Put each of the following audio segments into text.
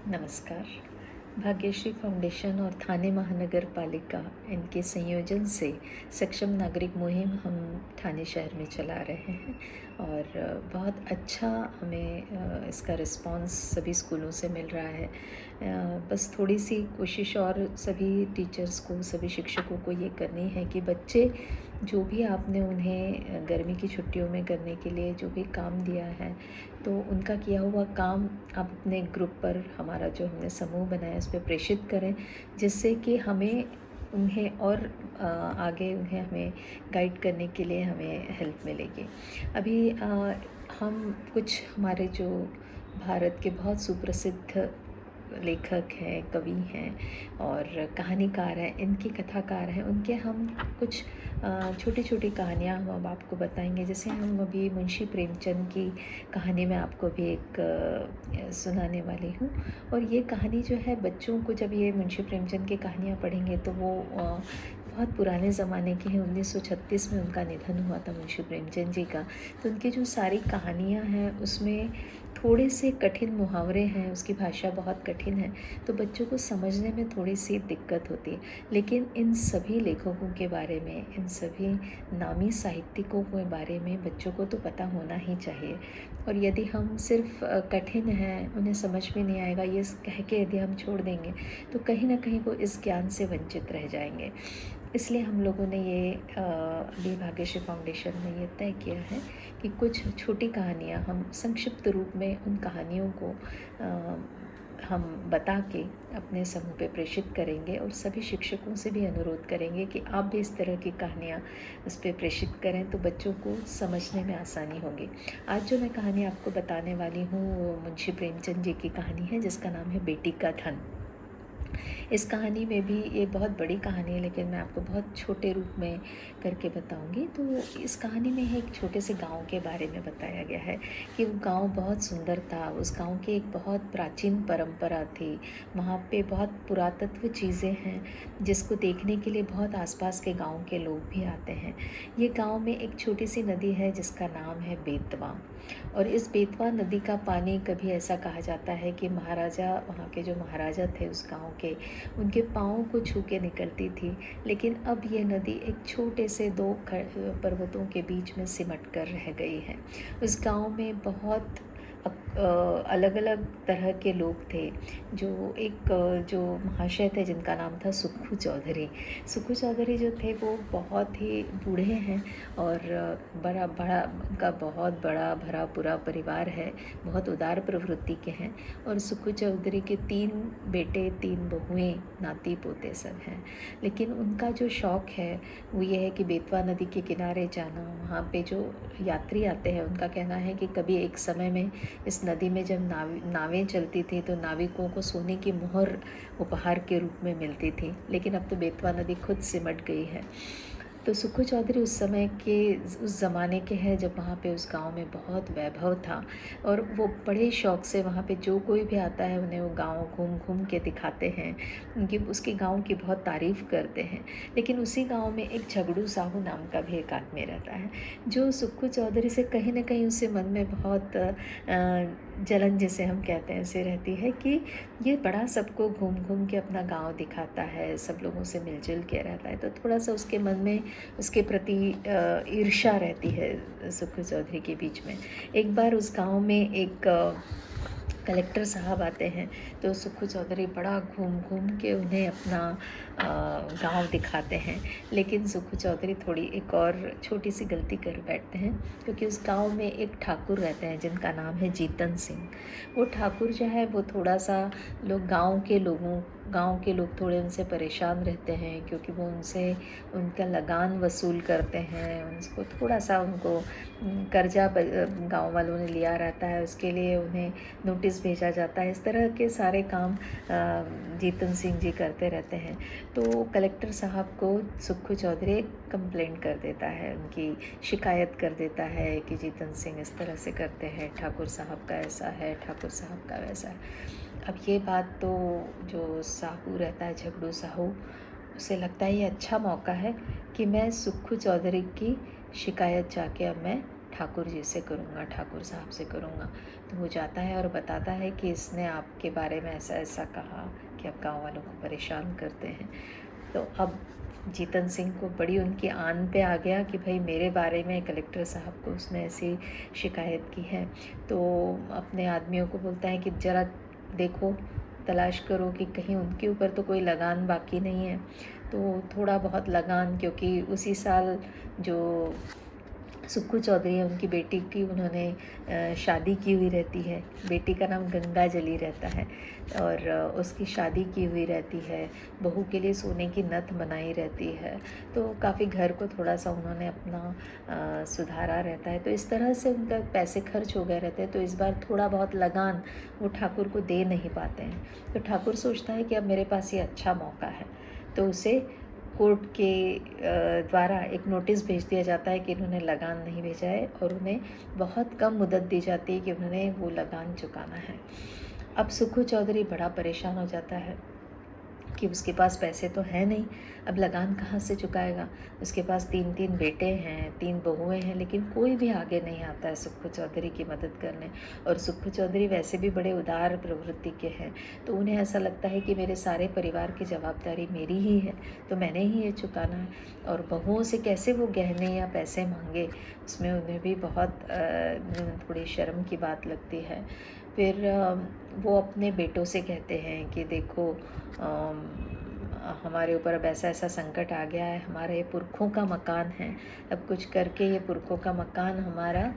नमस्कार। भाग्यश्री फाउंडेशन और थाने महानगर पालिका इनके संयोजन से सक्षम नागरिक मुहिम हम थाने शहर में चला रहे हैं और बहुत अच्छा हमें इसका रिस्पांस सभी स्कूलों से मिल रहा है। बस थोड़ी सी कोशिश और सभी टीचर्स को, सभी शिक्षकों को ये करनी है कि बच्चे जो भी आपने उन्हें गर्मी की छुट्टियों में करने के लिए जो भी काम दिया है, तो उनका किया हुआ काम आप अपने ग्रुप पर, हमारा जो हमने समूह बनाया उस पर प्रेषित करें, जिससे कि हमें उन्हें और आगे उन्हें हमें गाइड करने के लिए हमें हेल्प मिलेगी। अभी हम कुछ हमारे जो भारत के बहुत सुप्रसिद्ध लेखक हैं, कवि हैं और कहानीकार हैं, इनके कथाकार हैं, उनके हम कुछ छोटी छोटी कहानियाँ हम अब आपको बताएंगे। जैसे हम अभी मुंशी प्रेमचंद की कहानी मैं आपको अभी एक सुनाने वाली हूँ। और ये कहानी जो है, बच्चों को जब ये मुंशी प्रेमचंद की कहानियाँ पढ़ेंगे तो वो बहुत पुराने ज़माने की हैं। 1936 में उनका निधन हुआ था मुंशी प्रेमचंद जी का। तो उनकी जो सारी कहानियाँ हैं उसमें थोड़े से कठिन मुहावरे हैं, उसकी भाषा बहुत कठिन है, तो बच्चों को समझने में थोड़ी सी दिक्कत होती है। लेकिन इन सभी लेखकों के बारे में, इन सभी नामी साहित्यिकों के बारे में बच्चों को तो पता होना ही चाहिए। और यदि हम सिर्फ कठिन हैं, उन्हें समझ में नहीं आएगा, ये कह के यदि हम छोड़ देंगे तो कहीं ना कहीं वो इस ज्ञान से वंचित रह जाएंगे। इसलिए हम लोगों ने ये अभी भाग्यश्री फाउंडेशन में ये तय किया है कि कुछ छोटी कहानियाँ हम संक्षिप्त रूप में उन कहानियों को हम बता के अपने समूह पे प्रेषित करेंगे और सभी शिक्षकों से भी अनुरोध करेंगे कि आप भी इस तरह की कहानियाँ उस पर प्रेषित करें, तो बच्चों को समझने में आसानी होगी। आज जो मैं कहानी आपको बताने वाली हूँ वो मुंशी प्रेमचंद जी की कहानी है, जिसका नाम है बेटी का धन। इस कहानी में भी ये बहुत बड़ी कहानी है, लेकिन मैं आपको बहुत छोटे रूप में करके बताऊंगी। तो इस कहानी में एक छोटे से गांव के बारे में बताया गया है कि वो गांव बहुत सुंदर था। उस गांव की एक बहुत प्राचीन परंपरा थी, वहाँ पे बहुत पुरातत्व चीज़ें हैं जिसको देखने के लिए बहुत आसपास के गाँव के लोग भी आते हैं। ये गाँव में एक छोटी सी नदी है जिसका नाम है बेतवा। और इस बेतवा नदी का पानी, कभी ऐसा कहा जाता है कि महाराजा, वहाँ के जो महाराजा थे उस गांव के, उनके पाँव को छू के निकलती थी। लेकिन अब ये नदी एक छोटे से दो पर्वतों के बीच में सिमट कर रह गई है। उस गांव में बहुत अलग अलग तरह के लोग थे। जो जो महाशय थे जिनका नाम था सुक्खू चौधरी। सुक्खू चौधरी जो थे वो बहुत ही बूढ़े हैं और बड़ा बड़ा उनका बहुत बड़ा भरा पूरा परिवार है, बहुत उदार प्रवृत्ति के हैं। और सुक्खू चौधरी के 3 बेटे, 3 बहुएं, नाती पोते सब हैं। लेकिन उनका जो शौक़ है वो ये है कि बेतवा नदी के किनारे जाना। वहाँ पे जो यात्री आते हैं उनका कहना है कि कभी एक समय में इस नदी में जब नावें चलती थी तो नाविकों को सोने की मोहर उपहार के रूप में मिलती थी, लेकिन अब तो बेतवा नदी खुद सिमट गई है। तो सुक्खू चौधरी उस समय के, उस ज़माने के हैं जब वहाँ पे उस गांव में बहुत वैभव था और वो बड़े शौक़ से वहाँ पे जो कोई भी आता है उन्हें वो गांव घूम घूम के दिखाते हैं, उनकी उसके गांव की बहुत तारीफ़ करते हैं। लेकिन उसी गांव में एक झगड़ू साहू नाम का भी एक आदमी रहता है, जो सुक्खू चौधरी से कहीं ना कहीं उसके मन में बहुत जलन, जिसे हम कहते हैं, ऐसे रहती है कि ये बड़ा सबको घूम घूम के अपना गांव दिखाता है, सब लोगों से मिलजुल के रहता है। तो थोड़ा सा उसके मन में उसके प्रति ईर्ष्या रहती है सुक्खू चौधरी के बीच में। एक बार उस गांव में एक कलेक्टर साहब आते हैं, तो सुक्खू चौधरी बड़ा घूम घूम के उन्हें अपना गांव दिखाते हैं। लेकिन सुक्खू चौधरी थोड़ी एक और छोटी सी गलती कर बैठते हैं, क्योंकि उस गांव में एक ठाकुर रहते हैं जिनका नाम है जीतन सिंह। वो ठाकुर जो है वो थोड़ा सा, गांव के लोग थोड़े उनसे परेशान रहते हैं, क्योंकि वो उनका लगान वसूल करते हैं। उनको थोड़ा सा, उनको कर्जा गांव वालों ने लिया रहता है, उसके लिए उन्हें नोटिस भेजा जाता है। इस तरह के सारे काम जीतन सिंह जी करते रहते हैं। तो कलेक्टर साहब को सुक्खू चौधरी कंप्लेंट कर देता है, उनकी शिकायत कर देता है कि जीतन सिंह इस तरह से करते हैं, ठाकुर साहब का ऐसा है, ठाकुर साहब का वैसा है। अब ये बात तो जो साहू रहता है, झगड़ू साहू, उसे लगता है ये अच्छा मौका है कि मैं सुक्खू चौधरी की शिकायत जाके अब मैं ठाकुर जी से करूँगा, ठाकुर साहब से करूँगा। तो वो जाता है और बताता है कि इसने आपके बारे में ऐसा ऐसा कहा कि आप गाँव वालों को परेशान करते हैं। तो अब जीतन सिंह को बड़ी उनकी आन पे आ गया कि भाई मेरे बारे में कलेक्टर साहब को उसने ऐसी शिकायत की है। तो अपने आदमियों को बोलता है कि ज़रा देखो, तलाश करो कि कहीं उनके ऊपर तो कोई लगान बाकी नहीं है। तो थोड़ा बहुत लगान, क्योंकि उसी साल जो सुक्खू चौधरी है उनकी बेटी की उन्होंने शादी की हुई रहती है। बेटी का नाम गंगा जली रहता है और उसकी शादी की हुई रहती है। बहू के लिए सोने की नथ बनाई रहती है। तो काफ़ी घर को थोड़ा सा उन्होंने अपना सुधारा रहता है। तो इस तरह से उनका पैसे खर्च हो गए रहते हैं। तो इस बार थोड़ा बहुत लगान वो ठाकुर को दे नहीं पाते हैं। तो ठाकुर सोचता है कि अब मेरे पास ये अच्छा मौका है। तो उसे कोर्ट के द्वारा एक नोटिस भेज दिया जाता है कि इन्होंने लगान नहीं भेजा है और उन्हें बहुत कम मुदत दी जाती है कि उन्होंने वो लगान चुकाना है। अब सुक्खू चौधरी बड़ा परेशान हो जाता है कि उसके पास पैसे तो हैं नहीं, अब लगान कहाँ से चुकाएगा। उसके पास 3 बेटे हैं, 3 बहुएं हैं, लेकिन कोई भी आगे नहीं आता है सुक्खू चौधरी की मदद करने। और सुक्खू चौधरी वैसे भी बड़े उदार प्रवृत्ति के हैं। तो उन्हें ऐसा लगता है कि मेरे सारे परिवार की जवाबदारी मेरी ही है, तो मैंने ही ये चुकाना है। और बहुओं से कैसे वो गहने या पैसे मांगे, उसमें उन्हें भी बहुत थोड़ी शर्म की बात लगती है। फिर वो अपने बेटों से कहते हैं कि देखो, हमारे ऊपर अब ऐसा ऐसा संकट आ गया है, हमारे ये पुरखों का मकान है, अब कुछ करके ये पुरखों का मकान हमारा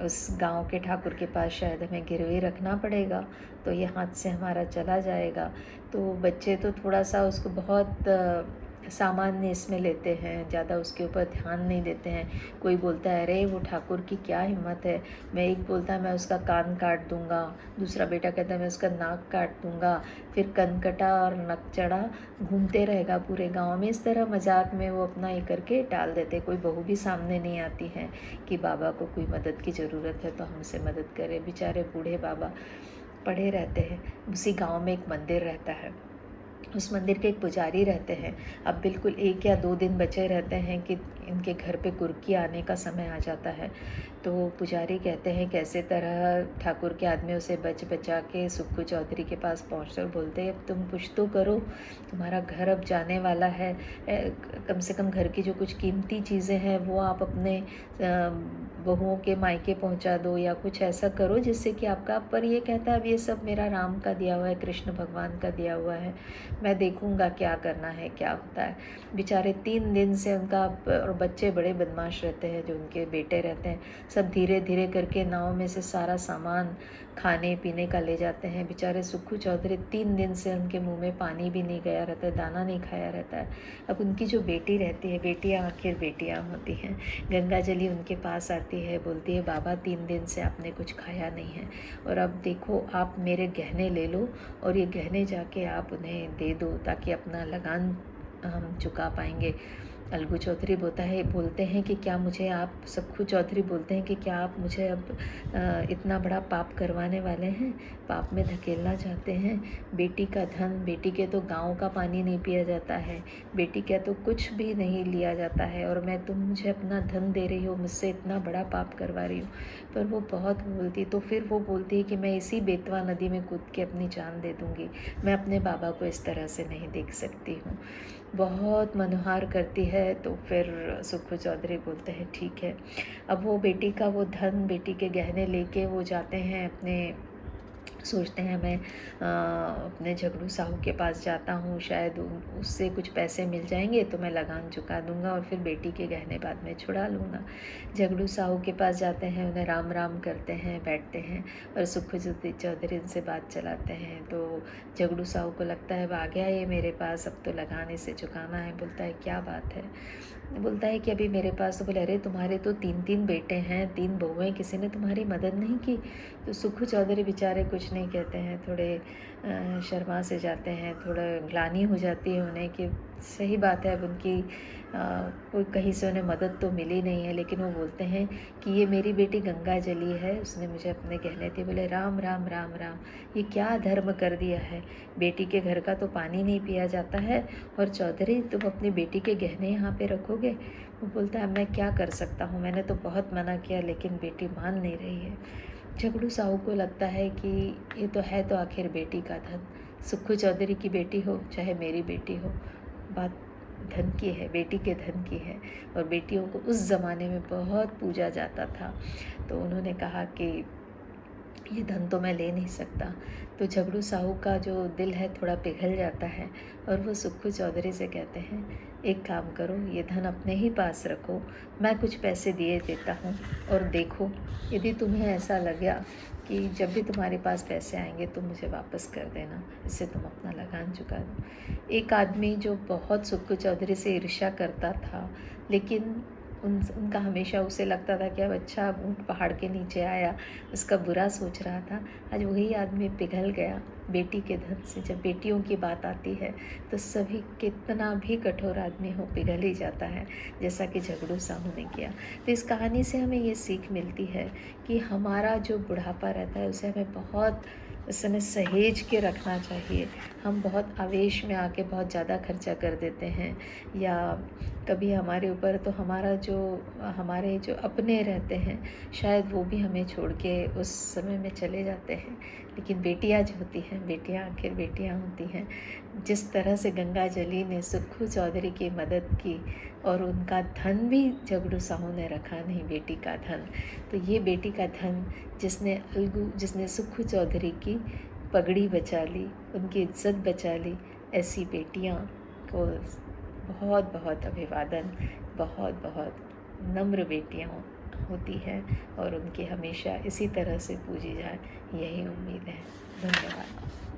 उस गांव के ठाकुर के पास शायद हमें गिरवी रखना पड़ेगा, तो ये हाथ से हमारा चला जाएगा। तो बच्चे तो थोड़ा सा उसको बहुत सामान्य इसमें लेते हैं, ज़्यादा उसके ऊपर ध्यान नहीं देते हैं। कोई बोलता है अरे वो ठाकुर की क्या हिम्मत है, मैं एक बोलता है मैं उसका कान काट दूंगा, दूसरा बेटा कहता है मैं उसका नाक काट दूंगा, फिर कनकटा और नकचड़ा घूमते रहेगा पूरे गांव में। इस तरह मजाक में वो अपना ये करके टाल देते। कोई बहू भी सामने नहीं आती है कि बाबा को कोई मदद की ज़रूरत है तो हमसे मदद करे। बेचारे बूढ़े बाबा पड़े रहते हैं। उसी गांव में एक मंदिर रहता है, उस मंदिर के एक पुजारी रहते हैं। अब बिल्कुल 1 या 2 दिन बचे रहते हैं कि इनके घर पे कुर्की आने का समय आ जाता है। तो पुजारी कहते हैं कैसे तरह ठाकुर के आदमियों से बचा के सुक्खू चौधरी के पास पहुँचते और बोलते हैं अब तुम कुछ तो करो, तुम्हारा घर अब जाने वाला है, कम से कम घर की जो कुछ कीमती चीज़ें हैं वो आप अपने बहुओं के मायके पहुंचा दो या कुछ ऐसा करो जिससे कि आपका। पर ये कहता है अब ये सब मेरा राम का दिया हुआ है, कृष्ण भगवान का दिया हुआ है, मैं देखूंगा क्या करना है क्या होता है। बेचारे 3 दिन से उनका, और बच्चे बड़े बदमाश रहते हैं जो उनके बेटे रहते हैं, सब धीरे धीरे करके नाव में से सारा सामान खाने पीने का ले जाते हैं। बेचारे सुक्खू चौधरी 3 दिन से उनके मुंह में पानी भी नहीं गया रहता है, दाना नहीं खाया रहता है। अब उनकी जो बेटी रहती है, बेटियां आखिर बेटियां होती हैं, गंगा जली उनके पास आती है, बोलती है बाबा 3 दिन से आपने कुछ खाया नहीं है और अब देखो आप मेरे गहने ले लो और ये गहने जाके आप उन्हें दे दो ताकि अपना लगान हम चुका पाएंगे। अलगू चौधरी बोलते हैं कि क्या मुझे आप, सुक्खू चौधरी बोलते हैं कि क्या आप मुझे अब इतना बड़ा पाप करवाने वाले हैं, पाप में धकेलना चाहते हैं। बेटी का धन, बेटी के तो गांव का पानी नहीं पिया जाता है, बेटी का तो कुछ भी नहीं लिया जाता है और तुम मुझे अपना धन दे रही हो, मुझसे इतना बड़ा पाप करवा रही हो। पर वो बहुत बोलती, तो फिर वो बोलती है कि मैं इसी बेतवा नदी में कूद के अपनी जान दे दूँगी, मैं अपने बाबा को इस तरह से नहीं देख सकती हूँ। बहुत मनोहार करती है। तो फिर सुक्खू चौधरी बोलते हैं ठीक है। अब वो बेटी का वो धन, बेटी के गहने लेके वो जाते हैं अपने, सोचते हैं मैं अपने झगड़ू साहू के पास जाता हूँ, शायद उससे कुछ पैसे मिल जाएंगे तो मैं लगान चुका दूंगा और फिर बेटी के गहने बाद में छुड़ा लूँगा। झगड़ू साहू के पास जाते हैं, उन्हें राम राम करते हैं, बैठते हैं और सुक्खू चौधरी उनसे बात चलाते हैं। तो झगड़ू साहू को लगता है अब आ गया ये मेरे पास, अब तो लगान इसे चुकाना है। बोलता है क्या बात है, बोलता है कि अभी मेरे पास, तो बोले अरे तुम्हारे तो 3 बेटे हैं, 3 बहुएं, किसी ने तुम्हारी मदद नहीं की। तो सुक्खू चौधरी बेचारे कुछ नहीं कहते हैं, थोड़े शर्मा से जाते हैं, थोड़ा ग्लानि हो जाती है उन्हें कि सही बात है अब उनकी कोई कहीं से उन्हें मदद तो मिली नहीं है। लेकिन वो बोलते हैं कि ये मेरी बेटी गंगा जली है, उसने मुझे अपने गहने दिए। बोले राम राम राम राम, ये क्या धर्म कर दिया है, बेटी के घर का तो पानी नहीं पिया जाता है और चौधरी तुम अपनी बेटी के गहने यहाँ पे रखोगे। वो बोलता है मैं क्या कर सकता हूँ, मैंने तो बहुत मना किया लेकिन बेटी मान नहीं रही है। झगड़ू साहू को लगता है कि ये तो है तो आखिर बेटी का धन, सुक्खू चौधरी की बेटी हो चाहे मेरी बेटी हो, बात धन की है, बेटी के धन की है। और बेटियों को उस ज़माने में बहुत पूजा जाता था। तो उन्होंने कहा कि ये धन तो मैं ले नहीं सकता। तो झगड़ू साहू का जो दिल है थोड़ा पिघल जाता है और वो सुक्खू चौधरी से कहते हैं, एक काम करो, ये धन अपने ही पास रखो, मैं कुछ पैसे दिए देता हूँ, और देखो यदि तुम्हें ऐसा लगा कि जब भी तुम्हारे पास पैसे आएंगे तो मुझे वापस कर देना, इससे तुम अपना लगान चुका दो। एक आदमी जो बहुत सुक्खू चौधरी से ईर्ष्या करता था, लेकिन उनका हमेशा उसे लगता था कि अब अच्छा ऊँट पहाड़ के नीचे आया, उसका बुरा सोच रहा था, आज वही आदमी पिघल गया बेटी के धन से। जब बेटियों की बात आती है तो सभी, कितना भी कठोर आदमी हो, पिघल ही जाता है, जैसा कि झगड़ू साहू ने किया। तो इस कहानी से हमें ये सीख मिलती है कि हमारा जो बुढ़ापा रहता है उसे हमें बहुत उस समय सहेज के रखना चाहिए। हम बहुत आवेश में आके बहुत ज़्यादा खर्चा कर देते हैं, या कभी हमारे ऊपर तो हमारे जो अपने रहते हैं शायद वो भी हमें छोड़ के उस समय में चले जाते हैं। लेकिन बेटियां जो होती हैं, बेटियां आखिर बेटियां होती हैं। जिस तरह से गंगा जली ने सुक्खू चौधरी की मदद की और उनका धन भी झगड़ू साहू ने रखा नहीं, बेटी का धन। तो ये बेटी का धन जिसने सुक्खू चौधरी की पगड़ी बचा ली, उनकी इज्जत बचा ली, ऐसी बेटियां को बहुत बहुत अभिवादन, बहुत बहुत नम्र बेटियां होती हैं, और उनकी हमेशा इसी तरह से पूजी जाए, यही उम्मीद है। धन्यवाद।